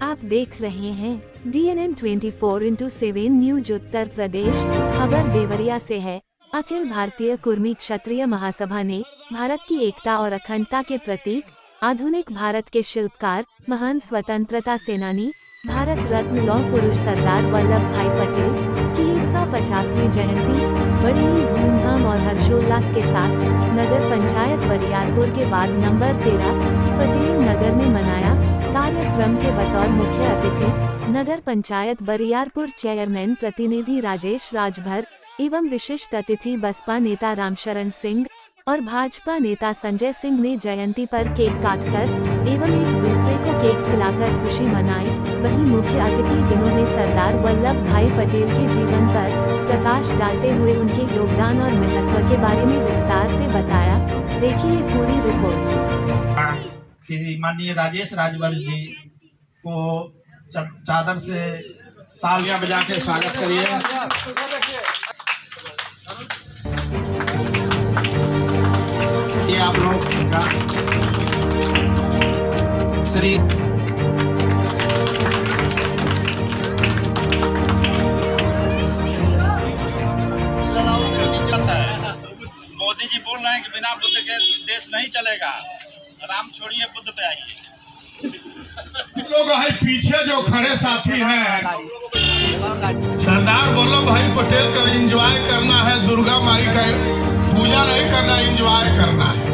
आप देख रहे हैं DNN 24/7 न्यूज उत्तर प्रदेश। खबर देवरिया से है। अखिल भारतीय कुर्मी क्षत्रिय महासभा ने भारत की एकता और अखंडता के प्रतीक, आधुनिक भारत के शिल्पकार, महान स्वतंत्रता सेनानी, भारत रत्न लौह पुरुष सरदार वल्लभ भाई पटेल की 150वीं जयंती बड़ी ही धूमधाम और हर्षोल्लास के साथ नगर पंचायत बरियारपुर के वार्ड नंबर 13 पटेल नगर में मनाया। कार्यक्रम के बतौर मुख्य अतिथि नगर पंचायत बरियारपुर चेयरमैन प्रतिनिधि राजेश राजभर एवं विशिष्ट अतिथि बसपा नेता रामशरण सिंह और भाजपा नेता संजय सिंह ने जयंती पर केक काटकर एवं एक दूसरे को केक खिलाकर खुशी मनाई। वहीं मुख्य अतिथि जिन्होंने सरदार वल्लभ भाई पटेल के जीवन पर प्रकाश डालते हुए उनके योगदान और महत्व के बारे में विस्तार से बताया। देखिए पूरी रिपोर्ट। माननीय राजेश राजभर जी को चादर से सालियां बजा के स्वागत करिए। ये आप लोग का श्री मोदी जी बोल रहे हैं कि बिना बुद्ध के देश नहीं चलेगा। राम छोड़िए बुद्ध पे आइए। लोग पीछे जो खड़े साथी हैं, सरदार वल्लभ भाई पटेल का एंजॉय करना है, दुर्गा माई का पूजा नहीं करना, एंजॉय करना है।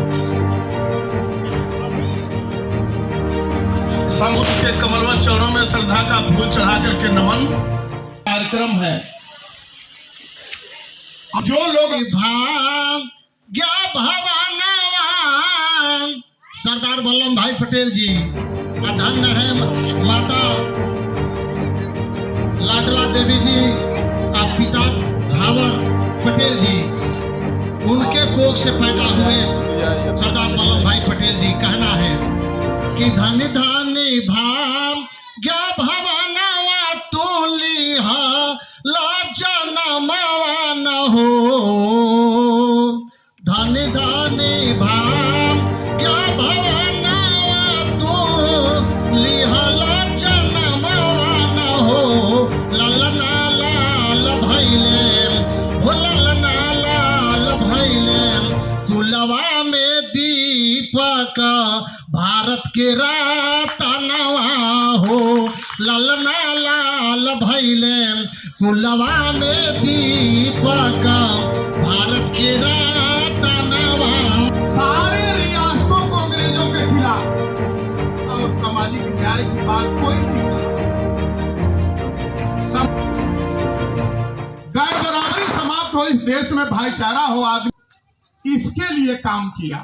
समुद्र के कमलवत चरणों में श्रद्धा का फूल चढ़ा करके नमन कार्यक्रम है। जो लोग भाग्य भवानवान सरदार वल्लभ भाई पटेल जी, धन्य है माता लाडला देवी जी और पिता झावर पटेल जी, उनके कोख से पैदा हुए सरदार वल्लभ भाई पटेल जी। कहना है कि धन्य धन्य भाग्य भवानवा तुलिहा लाजनमवा न हो। धन्य धन्य भाग्य भवानवा तुलिहा लाजनमवा न हो। ललना लाल भैले हो, ललना लाल भैले कुलवा में दीपक भारत के रतनवा हो। ललना लाल भैले कुलवा में दीपक भारत के रतनवा। सारे रियासतों को अंग्रेजों के खिलाफ और सामाजिक न्याय की बात कोई नहीं कहा। गैर बराबरी समाप्त हो, इस देश में भाईचारा हो, आदमी इसके लिए काम किया।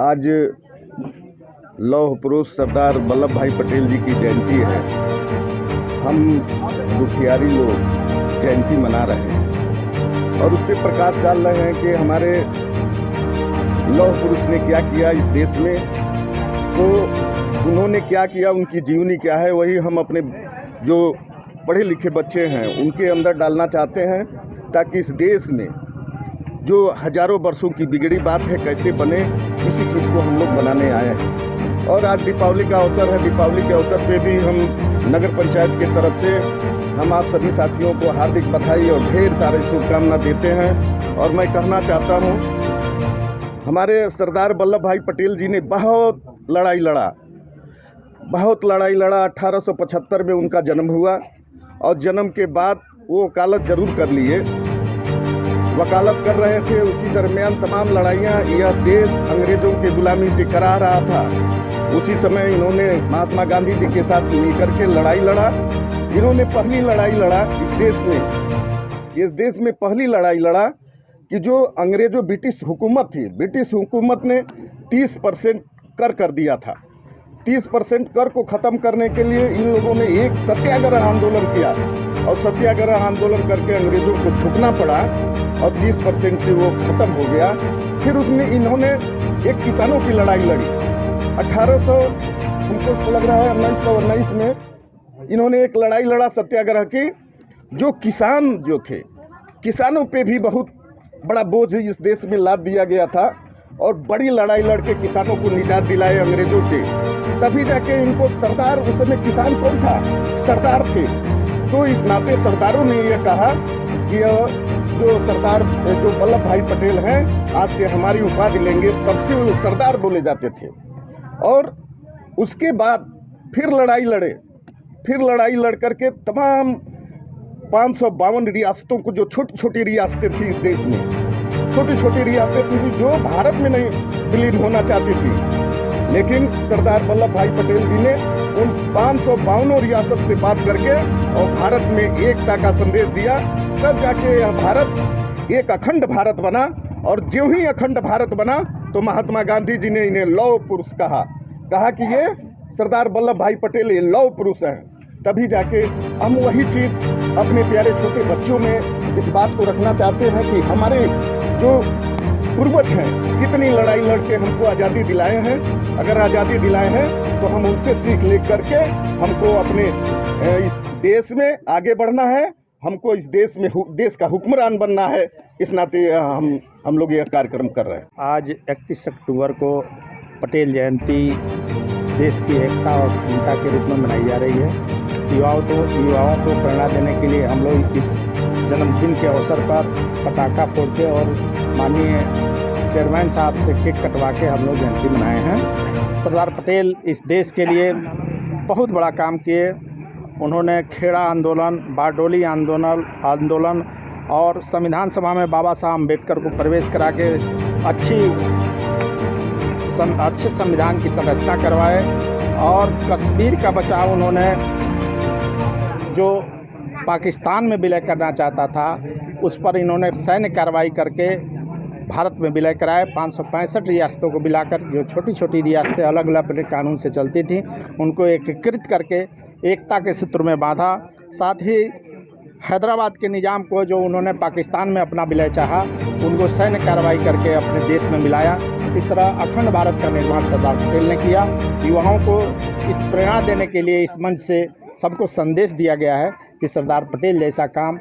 आज लौह पुरुष सरदार वल्लभ भाई पटेल जी की जयंती है। हम दुखियारी लोग जयंती मना रहे हैं और उस पर प्रकाश डाल रहे हैं कि हमारे लौह पुरुष ने क्या किया इस देश में, तो उन्होंने क्या किया, उनकी जीवनी क्या है, वही हम अपने जो पढ़े लिखे बच्चे हैं उनके अंदर डालना चाहते हैं, ताकि इस देश में जो हजारों वर्षों की बिगड़ी बात है कैसे बने, इसी चीज़ को हम लोग बनाने आए हैं। और आज दीपावली का अवसर है। दीपावली के अवसर पे भी हम नगर पंचायत की तरफ से हम आप सभी साथियों को हार्दिक बधाई और ढेर सारे शुभकामना देते हैं। और मैं कहना चाहता हूँ, हमारे सरदार वल्लभ भाई पटेल जी ने बहुत लड़ाई लड़ा। 1875 में उनका जन्म हुआ और जन्म के बाद वो वकालत जरूर कर लिए, वकालत कर रहे थे। उसी दरमियान तमाम लड़ाइयाँ यह देश अंग्रेजों की गुलामी से करा रहा था। उसी समय इन्होंने महात्मा गांधी जी के साथ मिलकर के लड़ाई लड़ा। इन्होंने पहली लड़ाई लड़ा इस देश में पहली लड़ाई लड़ा कि जो अंग्रेजों ब्रिटिश हुकूमत थी, ब्रिटिश हुकूमत ने 30% कर दिया था। 30% कर को ख़त्म करने के लिए इन लोगों ने एक सत्याग्रह आंदोलन किया और सत्याग्रह आंदोलन करके अंग्रेजों को झुकना पड़ा और 30% से वो ख़त्म हो गया। फिर उसमें इन्होंने एक किसानों की लड़ाई लड़ी। 1800 हमको लग रहा है 1919 में इन्होंने एक लड़ाई लड़ा सत्याग्रह की। जो किसान जो थे, किसानों पे भी बहुत बड़ा बोझ इस देश में लाद दिया गया था और बड़ी लड़ाई लड़के किसानों को निजात दिलाए अंग्रेजों से, तभी जाके इनको सरदार, उस समय किसान कौन था? सरदार थे। तो इस नाते सरदारों ने यह कहा कि जो सरदार जो वल्लभ भाई पटेल हैं, आज से हमारी उपाधि लेंगे, तब से वो सरदार बोले जाते थे। और उसके बाद फिर लड़ाई लड़ करके तमाम 552 रियासतों को, जो छोटी छोटी रियासतें थी इस देश में, छोटी छोटी रियासतें थी जो भारत में नहीं विलीन होना चाहती थी, लेकिन सरदार वल्लभ भाई पटेल जी ने उन 552 रियासत से बात करके और भारत में एकता का संदेश दिया। तब जाके यह भारत एक अखंड भारत बना। और ज्यों ही अखंड भारत बना तो महात्मा गांधी जी ने इन्हें लौह पुरुष कहा कि ये सरदार वल्लभ भाई पटेल ये लौह पुरुष हैं। तभी जाके हम वही चीज़ अपने प्यारे छोटे बच्चों में इस बात को रखना चाहते हैं कि हमारे जो पूर्वज हैं कितनी लड़ाई लड़के हमको आज़ादी दिलाए हैं। अगर आज़ादी दिलाए हैं तो हम उनसे सीख ले करके हमको अपने इस देश में आगे बढ़ना है, हमको इस देश में देश का हुक्मरान बनना है। इस नाते हम लोग यह कार्यक्रम कर रहे हैं। आज 31 अक्टूबर को पटेल जयंती देश की एकता और अखंडता के रूप में मनाई जा रही है। युवाओं को प्रेरणा देने के लिए हम लोग इस जन्मदिन के अवसर पर पटाखा फोड़ के और माननीय चेयरमैन साहब से केक कटवा के हम लोग जयंती मनाए हैं। सरदार पटेल इस देश के लिए बहुत बड़ा काम किए। उन्होंने खेड़ा आंदोलन, बारडोली आंदोलन और संविधान सभा में बाबा साहब अम्बेडकर को प्रवेश करा के अच्छे संविधान की संरचना करवाए। और कश्मीर का बचाव उन्होंने, जो पाकिस्तान में विलय करना चाहता था, उस पर इन्होंने सैन्य कार्रवाई करके भारत में विलय कराए। 565 रियासतों को मिलाकर, जो छोटी छोटी रियासतें अलग अलग अपने कानून से चलती थीं, उनको एकीकृत करके एकता के सूत्र में बांधा। साथ ही हैदराबाद के निज़ाम को, जो उन्होंने पाकिस्तान में अपना विलय चाहा, उनको सैन्य कार्रवाई करके अपने देश में मिलाया। इस तरह अखंड भारत का निर्माण सरदार पटेल ने किया। युवाओं को इस प्रेरणा देने के लिए इस मंच से सबको संदेश दिया गया है कि सरदार पटेल जैसा काम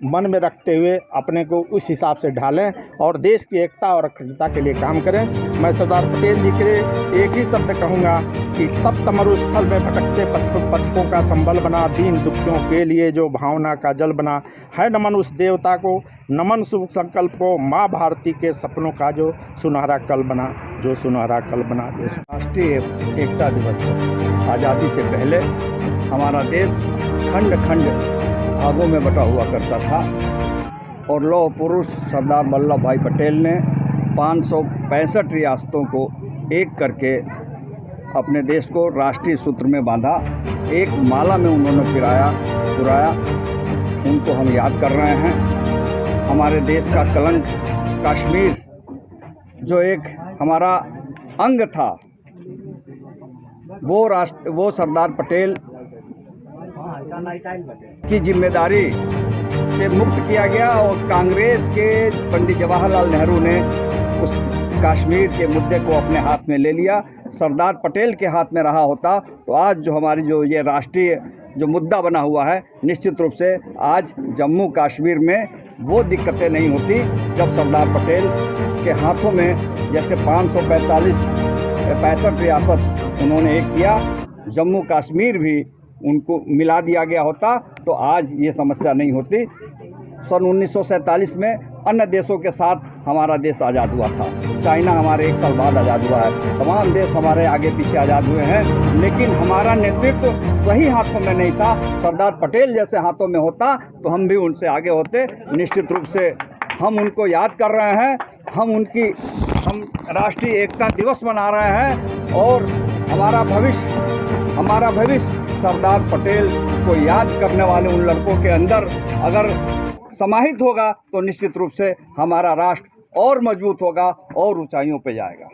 मन में रखते हुए अपने को उस हिसाब से ढालें और देश की एकता और अखंडता के लिए काम करें। मैं सरदार पटेल जी के लिए एक ही शब्द कहूँगा कि तब तमरुस्थल में भटकते पथिकों का संबल बना, दीन दुखियों के लिए जो भावना का जल बना है। नमन उस देवता को, नमन शुभ संकल्प को, माँ भारती के सपनों का जो सुनहरा कल बना, जो सुनहरा कल बना। राष्ट्रीय एकता दिवस है। आज़ादी से पहले हमारा देश खंड खंड भागों में बटा हुआ करता था और लौह पुरुष सरदार वल्लभ भाई पटेल ने 565 रियासतों को एक करके अपने देश को राष्ट्रीय सूत्र में बांधा। एक माला में उन्होंने पुराया। उनको हम याद कर रहे हैं। हमारे देश का कलंक कश्मीर, जो एक हमारा अंग था, वो सरदार पटेल की जिम्मेदारी से मुक्त किया गया और कांग्रेस के पंडित जवाहरलाल नेहरू ने उस कश्मीर के मुद्दे को अपने हाथ में ले लिया। सरदार पटेल के हाथ में रहा होता तो आज जो हमारी जो ये राष्ट्रीय जो मुद्दा बना हुआ है, निश्चित रूप से आज जम्मू कश्मीर में वो दिक्कतें नहीं होती। जब सरदार पटेल के हाथों में जैसे 565 रियासत उन्होंने एक किया, जम्मू कश्मीर भी उनको मिला दिया गया होता तो आज ये समस्या नहीं होती। सन 1947 में अन्य देशों के साथ हमारा देश आज़ाद हुआ था। चाइना हमारे 1 साल बाद आज़ाद हुआ है। तमाम देश हमारे आगे पीछे आज़ाद हुए हैं, लेकिन हमारा नेतृत्व सही हाथों में नहीं था। सरदार पटेल जैसे हाथों में होता तो हम भी उनसे आगे होते। निश्चित रूप से हम उनको याद कर रहे हैं। हम राष्ट्रीय एकता दिवस मना रहे हैं और हमारा भविष्य सरदार पटेल को याद करने वाले उन लड़कों के अंदर अगर समाहित होगा तो निश्चित रूप से हमारा राष्ट्र और मजबूत होगा और ऊंचाइयों पर जाएगा।